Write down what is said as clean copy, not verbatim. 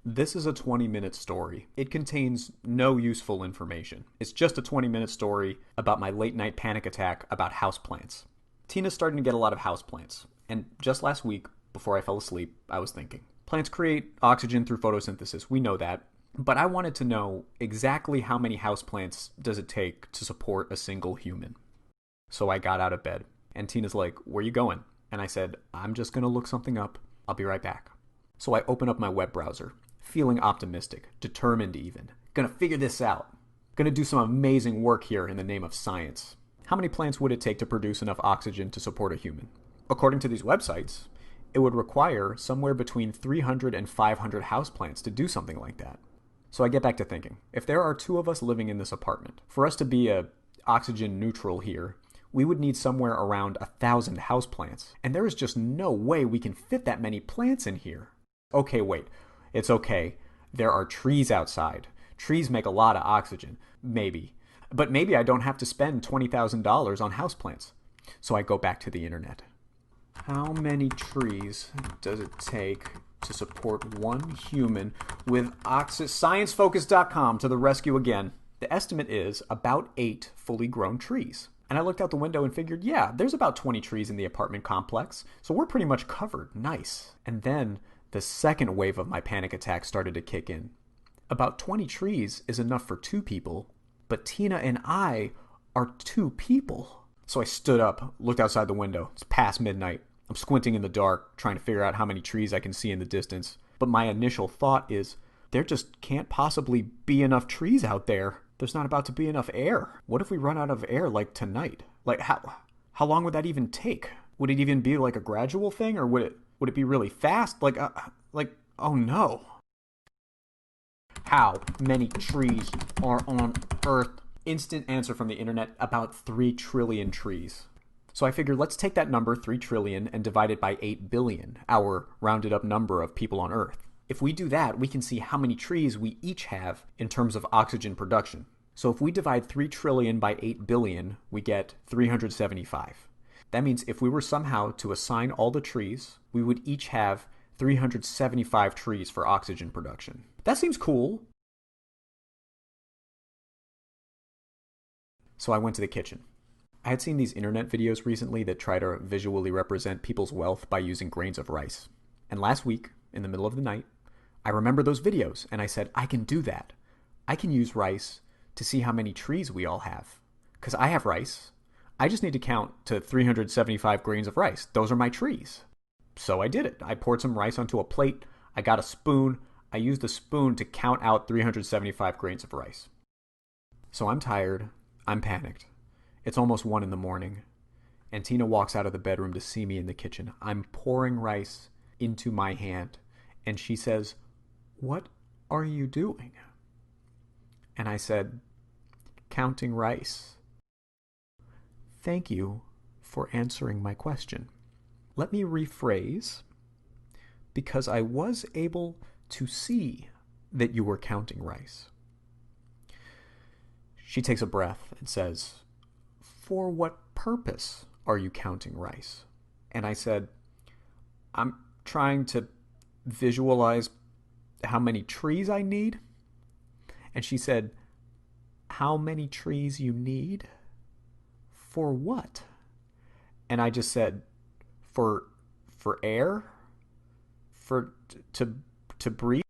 This is a 20-minute story. It contains no useful information. It's just a 20-minute story about my late night panic attack about houseplants. Tina's starting to get a lot of houseplants. And just last week, before I fell asleep, I was thinking, plants create oxygen through photosynthesis. We know that. But I wanted to know exactly how many houseplants does it take to support a single human. So I got out of bed. And Tina's like, where you going? And I said, I'm just going to look something up. I'll be right back. So I open up my web browser, feeling optimistic, determined even. Gonna figure this out. Gonna do some amazing work here in the name of science. How many plants would it take to produce enough oxygen to support a human? According to these websites, it would require somewhere between 300 and 500 houseplants to do something like that. So I get back to thinking, if there are two of us living in this apartment, for us to be a oxygen neutral here, we would need somewhere around 1,000 houseplants. And there is just no way we can fit that many plants in here. Okay, wait. It's okay. There are trees outside. Trees make a lot of oxygen. Maybe. But maybe I don't have to spend $20,000 on houseplants. So I go back to the internet. How many trees does it take to support one human with oxygen? ScienceFocus.com to the rescue again. The estimate is about 8 fully grown trees. And I looked out the window and figured, yeah, there's about 20 trees in the apartment complex. So we're pretty much covered. Nice. And then the second wave of my panic attack started to kick in. About 20 trees is enough for 2 people, but Tina and I are 2 people. So I stood up, looked outside the window. It's past midnight. I'm squinting in the dark, trying to figure out how many trees I can see in the distance. But my initial thought is, there just can't possibly be enough trees out there. There's not about to be enough air. What if we run out of air like tonight? Like how long would that even take? Would it even be like a gradual thing, or would it be really fast? Like, oh no. How many trees are on Earth? Instant answer from the internet, about 3 trillion trees. So I figured let's take that number, 3 trillion, and divide it by 8 billion, our rounded up number of people on Earth. If we do that, we can see how many trees we each have in terms of oxygen production. So if we divide 3 trillion by 8 billion, we get 375. That means if we were somehow to assign all the trees, we would each have 375 trees for oxygen production. That seems cool. So I went to the kitchen. I had seen these internet videos recently that try to visually represent people's wealth by using grains of rice. And last week, in the middle of the night, I remembered those videos and I said, I can do that. I can use rice to see how many trees we all have. Because I have rice. I just need to count to 375 grains of rice. Those are my trees. So I did it. I poured some rice onto a plate. I got a spoon. I used the spoon to count out 375 grains of rice. So I'm tired. I'm panicked. It's almost 1 in the morning. And Tina walks out of the bedroom to see me in the kitchen. I'm pouring rice into my hand. And she says, "What are you doing?" And I said, "Counting rice." "Thank you for answering my question. Let me rephrase, because I was able to see that you were counting rice." She takes a breath and says, "For what purpose are you counting rice?" And I said, "I'm trying to visualize how many trees I need." And she said, "How many trees you need? For what?" And I just said, for air? For to breathe?